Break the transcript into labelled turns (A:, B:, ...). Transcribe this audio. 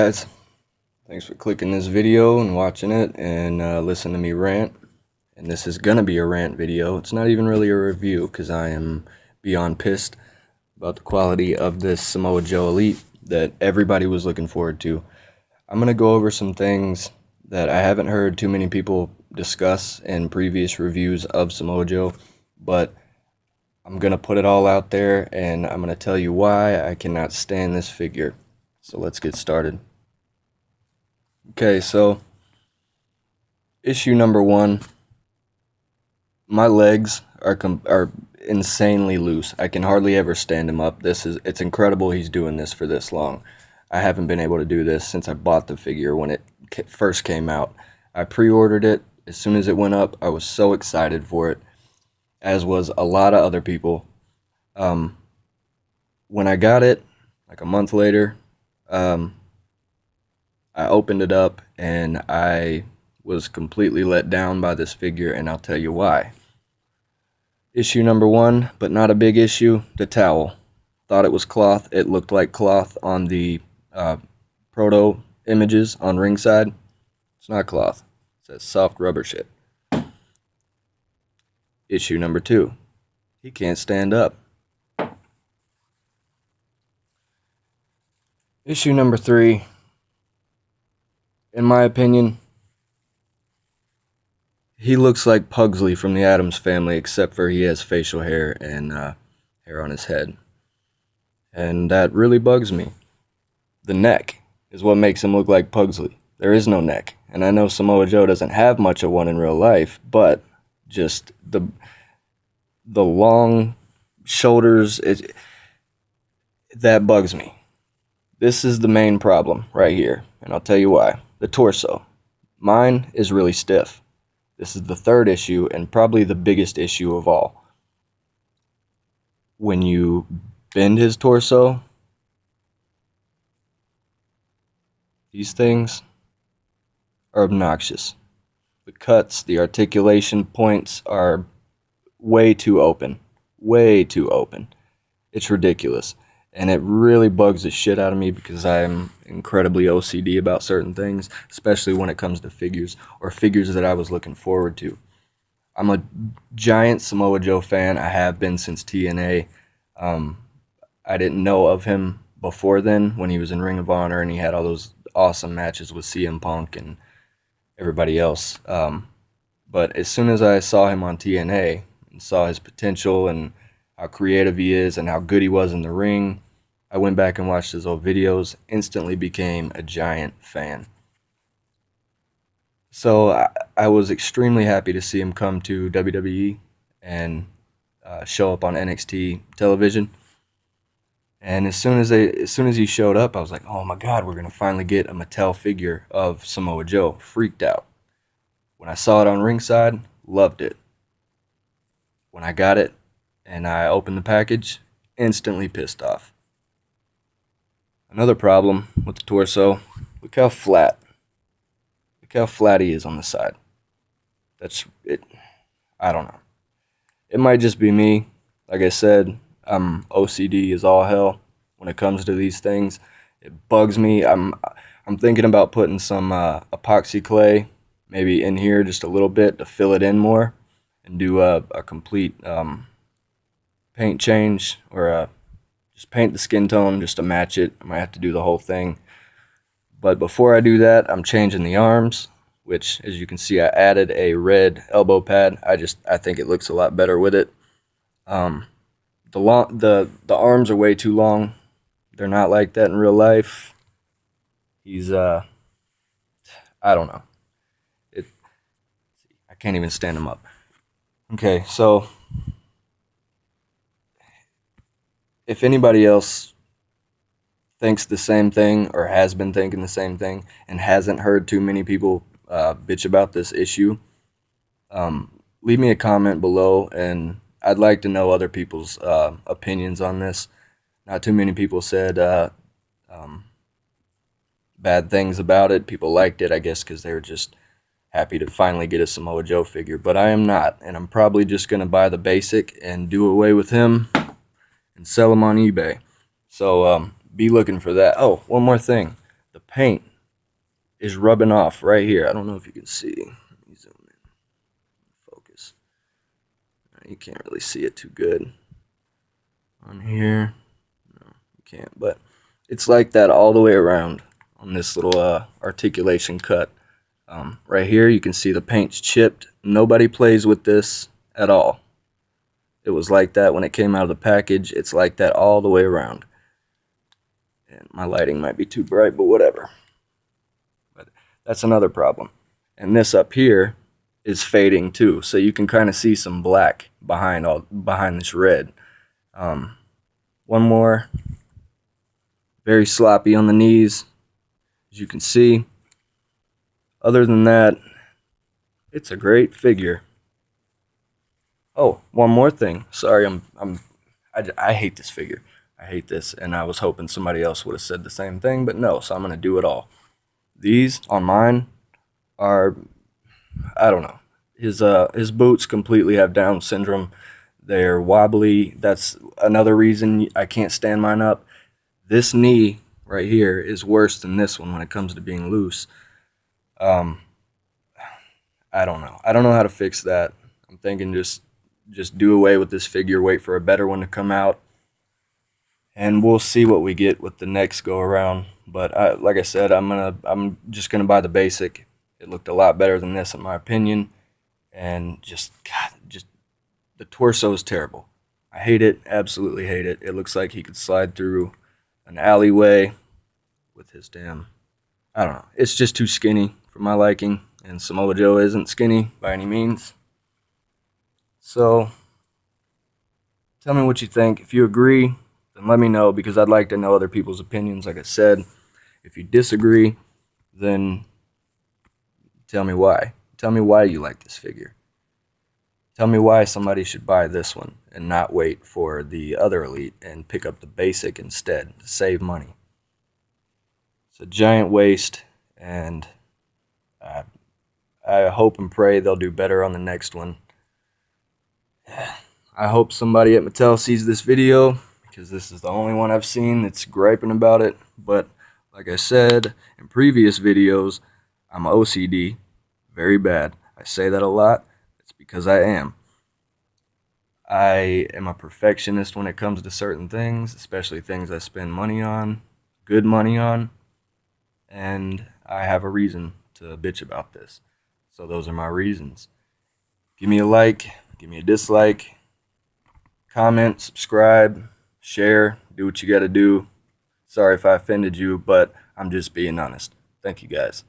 A: Guys, thanks for clicking this video and watching it and listen to me rant. And this is gonna be a rant video. It's not even really a review because I am beyond pissed about the quality of this Samoa Joe Elite that everybody was looking forward to. I'm gonna go over some things that I haven't heard too many people discuss in previous reviews of Samoa Joe, but I'm gonna put it all out there and I'm gonna tell you why I cannot stand this figure. So let's get started. Okay, so issue number one, my legs are insanely loose. I can hardly ever stand him up. It's incredible he's doing this for this long. I haven't been able to do this since I bought the figure when it first came out. I pre-ordered it. As soon as it went up, I was so excited for it, as was a lot of other people. When I got it, like a month later, I opened it up and I was completely let down by this figure, and I'll tell you why. Issue number one, but not a big issue, the towel. Thought it was cloth. It looked like cloth on the proto images on ringside. It's not cloth. It says soft rubber shit. Issue number two, he can't stand up. Issue number three, in my opinion, he looks like Pugsley from the Addams Family, except for he has facial hair and hair on his head. And that really bugs me. The neck is what makes him look like Pugsley. There is no neck. And I know Samoa Joe doesn't have much of one in real life, but just the long shoulders, that bugs me. This is the main problem right here, and I'll tell you why. The torso. Mine is really stiff. This is the third issue and probably the biggest issue of all. When you bend his torso, these things are obnoxious. The cuts, the articulation points are way too open. Way too open. It's ridiculous. And it really bugs the shit out of me because I'm incredibly OCD about certain things, especially when it comes to figures or figures that I was looking forward to. I'm a giant Samoa Joe fan. I have been since TNA. I didn't know of him before then when he was in Ring of Honor and he had all those awesome matches with CM Punk and everybody else. But as soon as I saw him on TNA and saw his potential and how creative he is and how good he was in the ring, I went back and watched his old videos, instantly became a giant fan. So I was extremely happy to see him come to WWE and show up on NXT television. And as soon as he showed up, I was like, oh my God, we're going to finally get a Mattel figure of Samoa Joe. Freaked out. When I saw it on ringside, loved it. When I got it, and I opened the package, instantly pissed off. Another problem with the torso, look how flat he is on the side. That's it. I don't know. It might just be me. Like I said, I'm OCD as all hell when it comes to these things. It bugs me. I'm thinking about putting some epoxy clay maybe in here just a little bit to fill it in more and do a complete paint change, or just paint the skin tone just to match it. I might have to do the whole thing. But before I do that, I'm changing the arms, which, as you can see, I added a red elbow pad. I think it looks a lot better with it. The arms are way too long. They're not like that in real life. He's I don't know. I can't even stand him up. Okay, so if anybody else thinks the same thing or has been thinking the same thing and hasn't heard too many people bitch about this issue, leave me a comment below, and I'd like to know other people's opinions on this. Not too many people said bad things about it. People liked it, I guess, because they were just happy to finally get a Samoa Joe figure. But I am not, and I'm probably just going to buy the basic and do away with him and sell them on eBay. So be looking for that. Oh, one more thing. the paint is rubbing off right here. I don't know if you can see. Let me zoom in. Focus. You can't really see it too good on here. No, you can't. But it's like that all the way around on this little articulation cut. Right here, you can see the paint's chipped. Nobody plays with this at all. It was like that when it came out of the package. It's like that all the way around. And my lighting might be too bright, but whatever. But that's another problem. And this up here is fading too, so you can kind of see some black behind this red. One more. Very sloppy on the knees, as you can see. Other than that, it's a great figure. Oh, one more thing. Sorry, I hate this figure. I hate this, and I was hoping somebody else would have said the same thing, but no, so I'm going to do it all. These, on mine, are, I don't know. His boots completely have Down syndrome. They're wobbly. That's another reason I can't stand mine up. This knee right here is worse than this one when it comes to being loose. I don't know. I don't know how to fix that. I'm thinking just do away with this figure, wait for a better one to come out, and we'll see what we get with the next go around. But like I said, I'm just gonna buy the basic. It looked a lot better than this in my opinion, and just the torso is terrible. I hate it, absolutely hate it. It looks like he could slide through an alleyway with his damn, I don't know. It's just too skinny for my liking, and Samoa Joe isn't skinny by any means. So, tell me what you think. If you agree, then let me know, because I'd like to know other people's opinions, like I said. If you disagree, then tell me why. Tell me why you like this figure. Tell me why somebody should buy this one and not wait for the other Elite and pick up the basic instead to save money. It's a giant waste, and I hope and pray they'll do better on the next one. I hope somebody at Mattel sees this video, because this is the only one I've seen that's griping about it. But like I said in previous videos, I'm OCD, very bad. I say that a lot. It's because I am. I am a perfectionist when it comes to certain things, especially things I spend money on, good money on, and I have a reason to bitch about this. So those are my reasons. Give me a like, give me a dislike, comment, subscribe, share, do what you gotta do. Sorry if I offended you, but I'm just being honest. Thank you guys.